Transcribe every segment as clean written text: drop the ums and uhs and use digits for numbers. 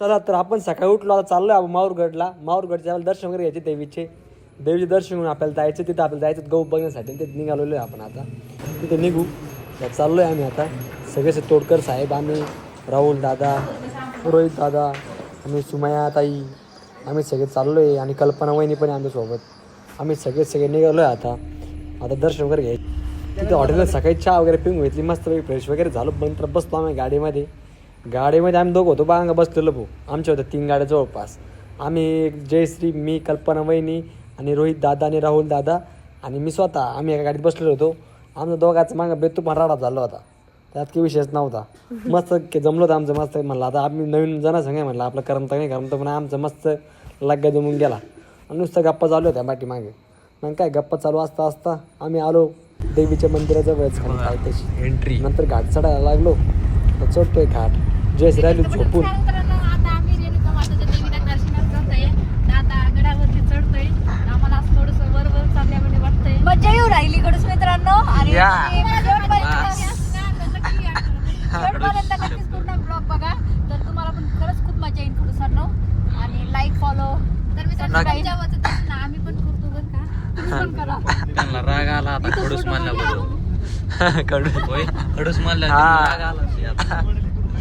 चला तर आपण सकाळी उठलो, आता चाललोय आपण माहूरगडला. माहूरगडच्या दर्शन वगैरे घ्यायचे देवीचे दर्शन घेऊन आपल्याला जायचं. तिथं आपल्याला जायचं गहू बघण्यासाठी. तिथे निघालेलो आहे आपण आता. तिथे निघू चाललोय आम्ही आता. सगळेच तोडकर साहेब, आम्ही राहुल दादा, रोहित दादा, आम्ही सुमया ताई, आम्ही सगळे चाललोय आणि कल्पना वहिनी पण आमच्यासोबत. आम्ही सगळे निघालोय आता. दर्शन वगैरे घ्यायचं. तिथे हॉटेलला सकाळी चहा वगैरे पिऊन घेतली, मस्त फ्रेश वगैरे झालो. नंतर बसलो आम्ही गाडीमध्ये आम्ही दोघं होतो बांगा बसलेलो भाऊ. आमच्या होत्या 3 गाड्या जवळपास. आम्ही जयश्री, मी, कल्पना वहिनी आणि रोहित दादा आणि राहुल दादा आणि मी स्वतः आम्ही एका गाडीत बसलेलो होतो. आमचं दोघांचं मागं बेतूफान राडा झाला होता. त्यात काही विषयच नव्हता. मस्त जमलं होतं आमचं मस्त. म्हणलं आता आम्ही नवीन जण सांगा म्हणलं आपलं करमतं नाही करमतं, पण आमचं मस्त लग्गा जमून गेला. आणि नुसतं गप्पा चालू होत्या पाठीमागे. मग काय गप्पा चालू असता आम्ही आलो देवीच्या मंदिराजवळच काय तशी एंट्री. नंतर घाट चढायला लागलो. तर चढतोय घाट. जयस राहिलो झोपून. आता आम्ही रेणुका माताच्या देवीला दर्शनाला जातोय. आता गडावरती चढतोय. आम्हाला असं थोडंसं वर चालल्यामध्ये वाटतंय. मजा येऊ राहिली कडूस मित्रांनो. आणि नक्कीच पूर्ण ब्लॉग बघा, तर तुम्हाला पण खरंच खूप मजा येईल कडूसांनो. आणि लाईक फॉलो तर मित्रांनो आम्ही पण करतो बरं का, तुम्ही पण करा. त्यांना राग आला आता कडूस मानला कडूस मानला राग आला.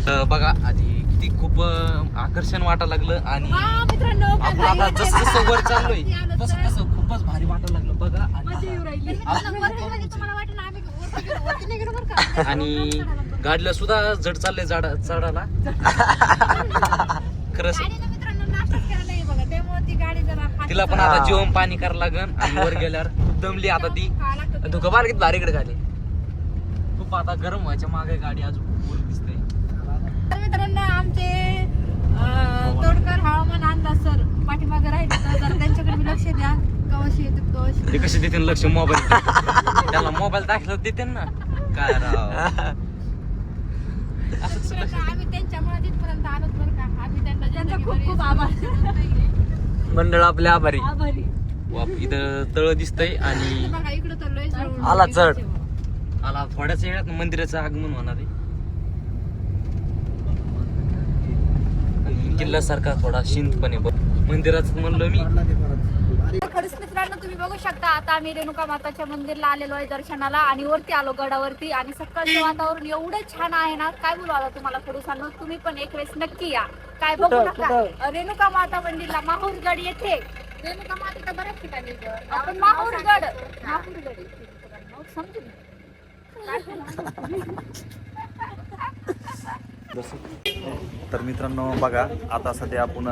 तर बघा आधी किती खूप आकर्षण वाटायला लागलं. आणि मित्रांनो आपण आता जसं जसं वर चाललोय तसं तसं खूपच भारी वाटायला लागलं बघा. आणि गाडीला सुद्धा जड चाललंय चढायला खरंच. तिला पण आता जेवण पाणी करायला लागन. आणि वर गेल्यावर खूप दमली आता ती. धुकं बार किती भारीकडे गाडी खूप आता गरम व्हायच्या मागे गाडी अजून खूप वर दिसते. तर मित्रांनो आमचे तोडकर हवामान अंदाज सर पाठीमागे राहिले, तर त्यांच्याकडे मी लक्ष द्या. कवाशी येतात कवाशी ते कसे देते लक्ष मोबाईल त्याला मोबाईल दाखवत देते ना काय राव. आम्ही त्यांच्यामुळे तिथपर्यंत आलोत बरं का. आम्ही त्यांना खूप खूप आभार. मंडळ आपले आभारी. इथं तळ दिसतंय आणि बघा इकडे तर आला चढ. आला थोड्याच वेळात मंदिराचं आगमन होणार आहे. किल्ल्यासारखा थोडा शिंतपणे मंदिराचं म्हणलं मी. खरंच मित्रांनो तुम्ही बघू शकता, आता आम्ही रेणुका माताच्या मंदिरला आलेलो आहे दर्शनाला. आणि वरती आलो गडावरती. आणि सकाळचं वातावरण एवढं छान आहे ना, काय बोलू आता तुम्हाला कडूसांनो. तुम्ही पण एक वेळेस नक्की या. काय बघू नका रेणुका माता मंदिरला माहूरगड येथे. रेणुका माता बऱ्याच ठिकाणी आपण माहूरगड समजून. तर मित्रांनो बघा, आता सध्या आपण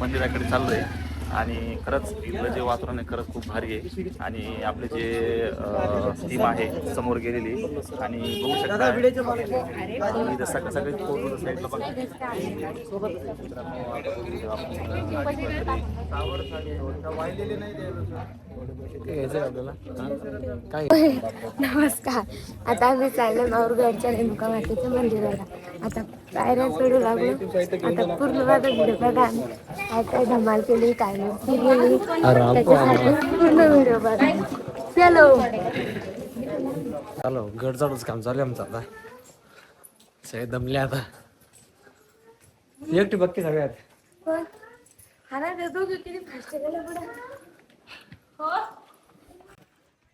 मंदिराकडे चाललोय. आणि खरंच इथलं जे वातावरण आहे खरंच खूप भारी आहे. आणि आपले जे टीम आहे समोर गेलेली. आणि बघू शकता इथं सगळे साईडला बघा. नमस्कार. आता आम्ही चाललो माहूरगडच्या रेणुका मातेच्या मंदिराला. आता पायऱ्या चढू लागलो. आता पूर्ण माझा व्हिडिओ बघा. काय काय धमाल केली, काय नसती गेली, त्याच्यासाठी पूर्ण व्हिडिओ बघा. चालो गड चढूच काम चालू आमचं आता. सगळे दमले आता. एकटी बघ की सगळ्यात.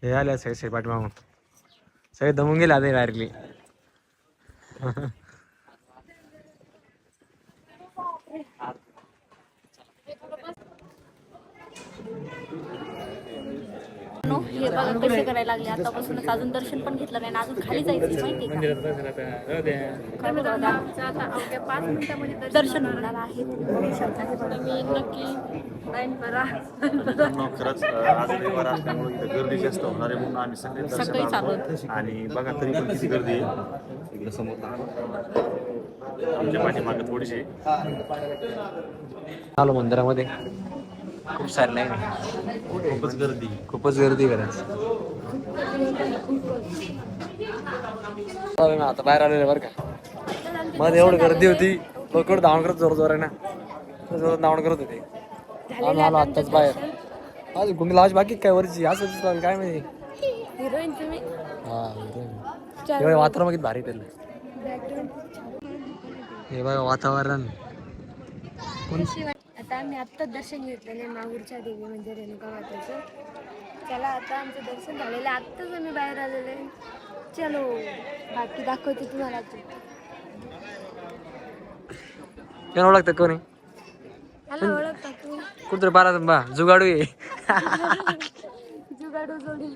हे आले सगळे पाठी मागून. सगळे दमून गेले आता डायरेक्टली. हे बघा कसे करायला लागले. आतापासूनच अजून दर्शन पण घेतलं नाही. अजून खाली जायचं माहिती का. दर्शन होणार आहे. मी नक्की खरंच आज रविवार असल्यामुळे इथं गर्दी जास्त होणार आहे म्हणून आम्ही सगळे सकाळी चालू. आणि बघा तरी पण किती गर्दी आहे. इकडे समोर आमच्या पाठीमागे थोडीशी आलो मंदिरामध्ये. खूप सारे लाईन. खूपच गर्दी करायची. आता बाहेर आलेले बरं का. मध्ये एवढी गर्दी होती. लोक धावण करत जोर आहे ना. धावण करत होते. आम्ही आलो आत्ताच बाहेर. आज गुंडी लावायची बाकी काय वरची असं काय माहिती. हिरोईन तुम्ही. वातावरण किती भारी त्याला. हे बघा वातावरण आता आम्ही आत्ताच दर्शन घेतलेलं माहूरच्या देवी म्हणजे रेणुका माताचं. चला आता आमचं दर्शन झालेलं आहे, आत्ताच आम्ही बाहेर आलेलो आहे. चलो बाकी दाखवते तुम्हाला. कोण ओळखतं कोणी? मला ओळखता तू? कुठतरी बारा बा जुगाडू आहे. जुगाडू जोडी.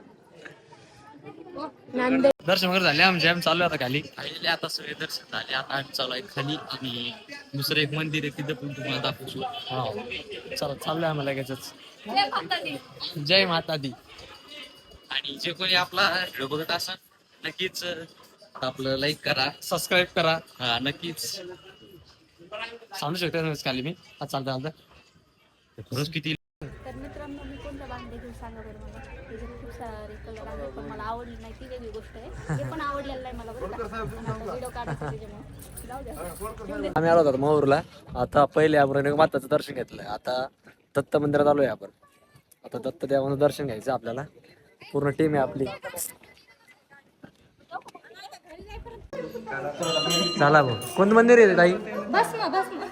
नांदेड दर्शन वगैरे झाले आमचे, आम्ही चालू आता खाली. आता सगळे दर्शन झाले, आता आम्ही चालू आहे खाली. आणि दुसरं एक मंदिर आहे तिथं पण तुम्हाला दाखवू. हा चला चाललोय आम्हाला लगेचच. जय माता दी. आणि जे कोणी आपला व्हिडिओ बघत असेल नक्कीच आपलं लाईक करा, सबस्क्राईब करा. हा नक्कीच सांगू शकतो खाली मी. आज चालतं रोज किती. तर मित्रांनो मी कोणता बांध देखील सांगा बरं मला. त्याचे खूप सारे कलर आहे पण मला आवडली नाही ती वेगळी गोष्ट आहे. ते पण आवडलेलं नाही मला बरं का. व्हिडिओ काढायचा त्याच्यामुळे जाऊ द्या. आम्ही आलो होतो माहूरला. आता पहिले आपण माताचं दर्शन घेतलंय. आता दत्त मंदिरात आलोय आपण. आता दत्त देवाचं दर्शन घ्यायचं आपल्याला. पूर्ण टीम आहे आपली. चला भाऊ. कोणतं मंदिर आहे ताई? बस ना बस ना.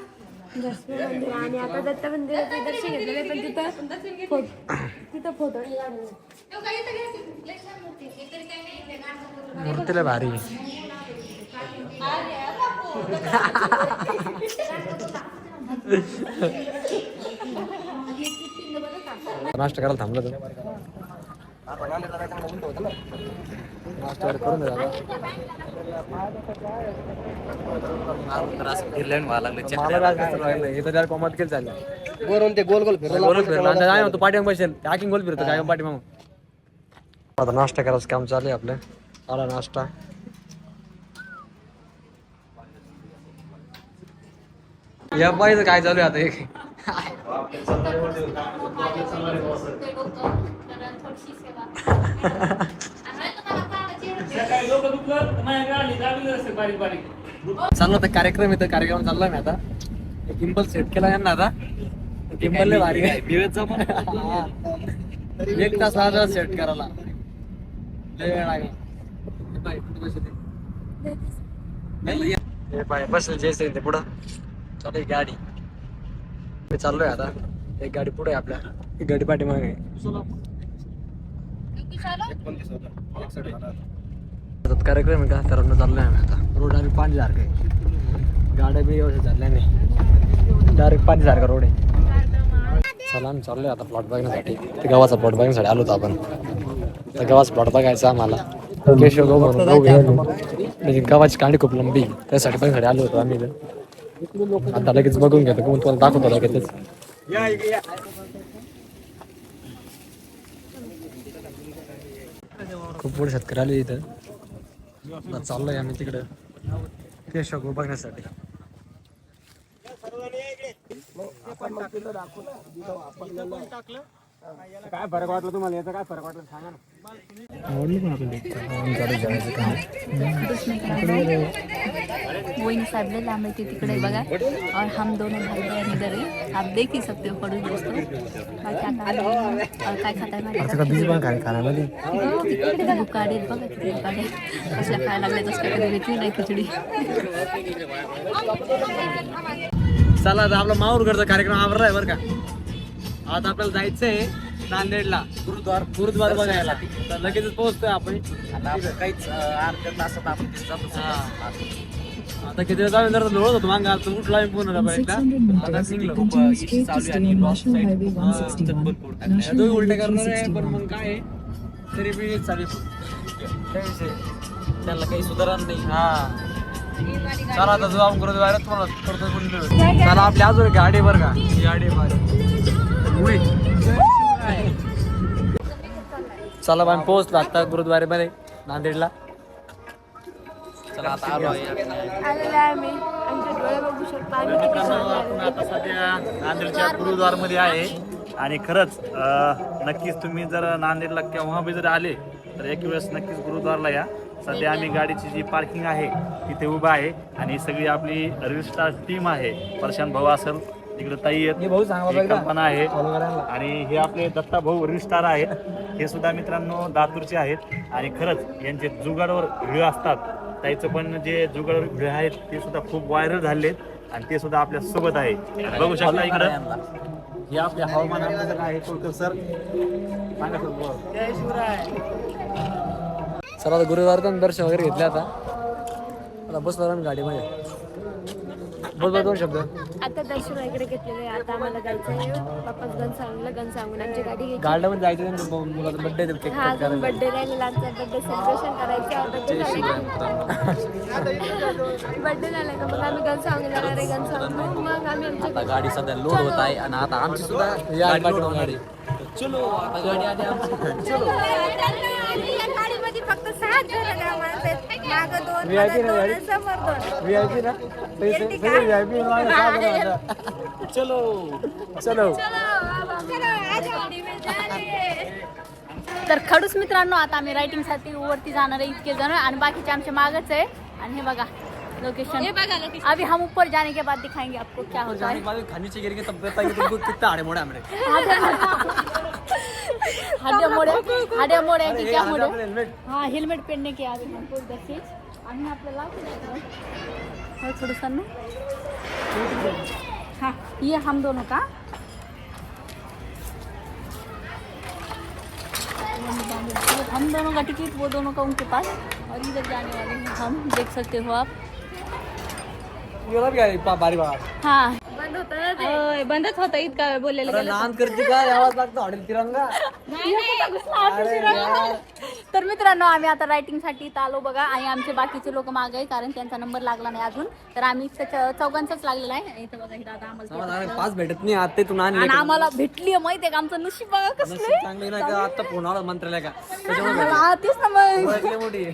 मंदिर. आणि आता दत्त मंदिराचे दर्शन घेतलेले पण तिथं फोटो नाही काढले. मूर्तीला भारी. नाश्ता करायला थांबलं तर नाश्ता करून द्या. वरून ते गोल गोल फिरलं पाठी बसेल हाकिंग गोल फिरतो काय पाठी मग. आता नाश्ता करायचं काम चालू आहे आपलं. आला नाश्ता. या पाहिजे काय चालू आहे आता एक. चालू होता कार्यक्रम इथं. कार्यक्रम चाललाय मी आता. गिम्बल सेट केला यांना आता. गिम्बल लय भारी आहे. एक तास लागला सेट करायला. लय वेळ लागला. बस जयसे ते पुढं चालू गाडी. मी चाललोय आता. एक गाडी पुढे आहे आपल्या. एक गाडी पाठीमागे आहे. कार्यक्रम आहे का तर चाललोय आम्ही आता. रोड आम्ही 5,000 आहे. गाड्या बी व्यवस्थित चालल्या नाही. डायरेक्ट 5,000 रोड आहे. चला आम्ही चाललोय आता प्लॉट बघण्यासाठी. ते गावाचा प्लॉट बघण्यासाठी आलो होतो आपण. तर गावाचा प्लॉट बघायचा आम्हाला. केशव गहू म्हणून गहू घ्यायला म्हणजे गावाची कांडी खूप लंबी. त्यासाठी बघण्यासाठी आलो होतो आम्ही. आता लगेच बघून घेतो. मग तुम्हाला दाखवतो लगेच. खूप मोठे शेतकरी आले इथं. चाललोय आम्ही तिकडं केशव गहू बघण्यासाठी. काय फरक वाटलं तुम्हाला? याचा काय फरक वाटलं सांगा ना. वही साहब ले लांबे थे तिकड़े बगा और हम दोनों भाई बहन इधर है. आप देख ही सकते हो पड़ोस दोस्तों. क्या खा और काय खाता है खाण्यामध्ये तिकडे बुकाडे बघा तिकडे बुकाडे कसल्या खायला लागले तसं काय देते नाही खिचडी. चला आता आपला माहूरगडचा कार्यक्रम आवरलाय बरं का. आता आपल्याला जायचंय नांदेडला गुरुद्वार बघायला. तर लगेचच पोहोचतोय आपण. काहीच अर्ध्या तासात आपण आता किती वेळ जाऊन जर लोळत होतो मांगा उठला पूर्ण आता निघलो. दोघी उलटे करणार आहे पण मग काय आहे, तरी मी चालेल त्याला काही सुधारण नाही. हा चला आता जो आपण गुरुद्वारात करतो. चला आपली अजून एक गाडी बरं का. ही गाडी चला आम्ही पोहोचलो आता गुरुद्वारेमध्ये नांदेडला. चला आता आलो आलेलं आहे आम्ही. आमचे डोळे बघू शकता आम्ही किती आपण आता सध्या नांदेडच्या गुरुद्वारमध्ये आहे. आणि खरंच नक्कीच तुम्ही जर नांदेडला केव्हा बी जर आले तर एक वेळेस नक्कीच गुरुद्वारला या. सध्या आम्ही गाडीची जी पार्किंग आहे तिथे उभा आहे. आणि सगळी आपली रील स्टार टीम आहे. प्रशांत भाऊ असेल, तिकडे ताई आहेत, कल्पना आहे. आणि हे आपले दत्ता भाऊ रील स्टार आहेत. हे सुद्धा मित्रांनो दातूरचे आहेत. आणि खरंच यांचे जुगाडवर व्हिडिओ असतात. ताईचं पण जे जुगाडवर व्हिडिओ आहेत ते सुद्धा खूप व्हायरल झाले आहेत. आणि ते सुद्धा आपल्या सोबत आहे. बघू शकता इकडं हे आपल्या हवामान अंदाज आहे कोळकर सर सांगा सर. आता गुरुवार पण दर्शन वगैरे घेतले. आता बसलो ना गाडीमध्ये. बोल दोन शब्द. आता दर्शन वगैरे घेतलेले आहे. आता आम्हाला जायचं आहे पप्पाच गण सांगून आमची गाडी घ्यायची. गार्डन मध्ये जायचं मुलाचा बर्थडे केक हा अजून बर्थडे राहिलेला आमचा. बर्थडे सेलिब्रेशन करायचं. बर्थडे झाला का मग आम्ही गण सांगून जाणार आहे. गण सांगून मग आम्ही आमच्या गाडी सध्या लोड होत आहे आणि आता आमची सुद्धा गाडी लोड होणार आहे. चलो आता गाडी आली आमची. या गाडीमध्ये फक्त 6 जण माणसं आहेत. मागं 2 VIP ना गाडी? समोर 2. VIP ना सगळे VIP चलो चलो. तर खडूस मित्रांनो आता आम्ही रायटिंगसाठी वरती जाणार आहे इतके जण आणि बाकीचे आमच्या मागच आहे. आणि हे बघा लोकेशन. अभी हम ऊपर जाने के बाद दिखाएंगे आपको क्या होता है. खाने से गिर के तब बताइए तुमको कितना आड़े मोड़े हमने. हाडे मोड़े की क्या मोड़े. हाँ हेलमेट पहनने के आगे हमको इधर से आम्ही आपल्याला थोडंसं हाँ ये हम दोनों का हम दोनों का टिकट वो दोनों का उनके पास और इधर जाने वाले हैं हम. देख सकते हो आप. बारी बार हाँ बंदच होतं इतका वेळ बोललेलं गेलं. लहान करते का आवाज लागतो हॉटेल तिरंगा. तर मित्रांनो आम्ही आता रायटिंगसाठी इथं आलो बघा आणि आमचे बाकीचे लोक मागे आहे कारण त्यांचा नंबर लागला नाही अजून. तर आम्ही त्याच्या चौघांचाच लागलेला आहे. इथं बघा इथं आता आम्हाला पाच भेटत नाही आता तू आणि आम्हाला भेटली माहिती आहे का आमचं नशीब बघा कसलं. चांगली नाही का आता फोन आला मंत्र्याला का हा, तेच ना मग. मोठी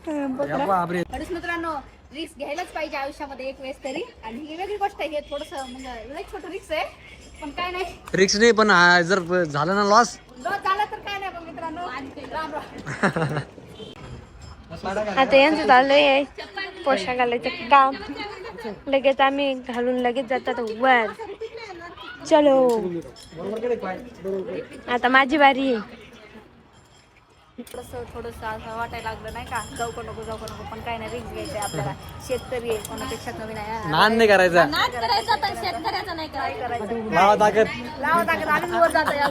खरंच मित्रांनो रिस्क घ्यायलाच पाहिजे आयुष्यामध्ये एक वेळेस तरी. आणि ही वेगळी गोष्ट आहे. हे थोडंसं म्हणजे छोटं रिस्क आहे पण काय नाही. रिक्स नाही पण जर झालं ना लॉस झालं तर काय नाही पण मित्रांनो. राम राम. आता यांचं चाललंय पोशाख घालायचं काम. लगेच आम्ही घालून लगेच जातात वर. चलो आता माझी बारी आहे. थोडंसं असं वाटायला लागलं नाही का जाऊ का नको पण काय नाही रिस्क घ्यायचंय आपल्याला. शेतकरी आहे कोणापेक्षा कमी नाही. नान नाही करायचा. नाच करायचा तर शेतकऱ्याचा नाही करायचं. लावा ताकद. आम्ही वर जातो यार.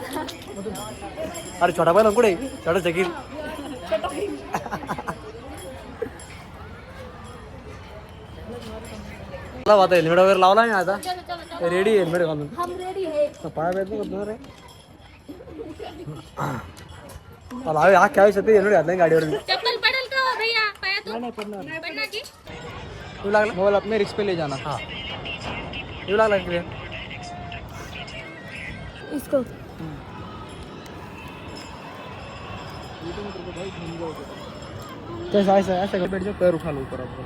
अरे छोटा पहिला कुठे छोटा चकीर. आता हेल्मेट वगैरे लावला नाही आता रेडी हेल्मेट घालून. हम रेडी है. पाया भेटतो रे हा काय शकते हेल्मेट घातलं गाडीवर. चप्पल पडेल का भैया पायातून. नाही पडणार की. येऊ लागला मोबाईल अपने रिक्स पे ले जाना. हाँ येऊ लागला इसको कैसा ऐसा ऐसा बैठ जाओ पैर उठा लो ऊपर आपको.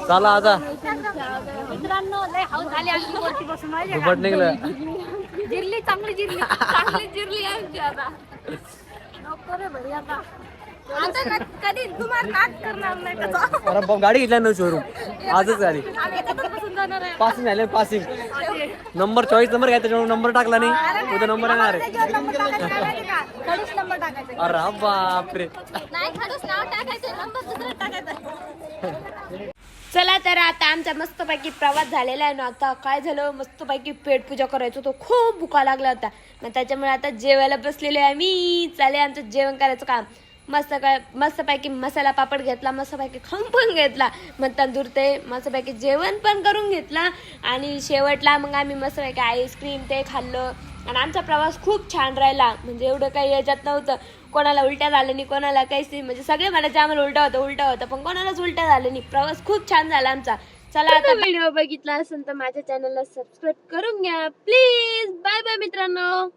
चला आता मित्रांनो लय हाऊस झाली आमची वरती बसून माहिती दुपट निघलं. जिरली चांगली जिरली आमची आता. नको रे भाई आता कधी तुम्हाला नाच करणार नाही त्याचा. अरे गाडी घेतल्या ना शोरूम आजच झाली. आम्ही त्याच्यात बसून जाणार आहे. पासिंग झाले पासिंग नंबर 24 नंबर घ्यायचा त्याच्यावर नंबर टाकला नाही उद्या नंबर येणार आहे. त्याच्यावर नंबर टाकायचा काय माहिती का? खडूस नंबर टाकायचा. अरे बापरे. नाही खडूस नाव टाकायचं नंबर दुसरा टाकायचा. चला तर आता आमचा मस्तपैकी प्रवास झालेला आहे ना. आता काय झालं मस्तपैकी पेट पूजा करायचो तो खूप भुका लागला होता. मग त्याच्यामुळे आता जेवायला बसलेलो आहे आम्ही. चाले आमचं जेवण करायचं काम. मस्तपैकी मसाला पापड घेतला. मस्तपैकी खाऊन पण घेतला. मग तंदूर ते मस्तपैकी जेवण पण करून घेतला. आणि शेवटला मग आम्ही मस्तपैकी आईस्क्रीम ते खाल्लं. आणि आमचा प्रवास खूप छान राहिला. म्हणजे एवढं काही याच्यात नव्हतं. कोणाला उलट्या झालं नाही कोणाला काहीच नाही. म्हणजे सगळे म्हणायचे आम्हाला उलटा होता पण कोणालाच उलट्या झालं नाही. प्रवास खूप छान झाला आमचा. चला आता व्हिडिओ बघितला असेल तर माझ्या चॅनलला सबस्क्राईब करून घ्या प्लीज. बाय बाय मित्रांनो.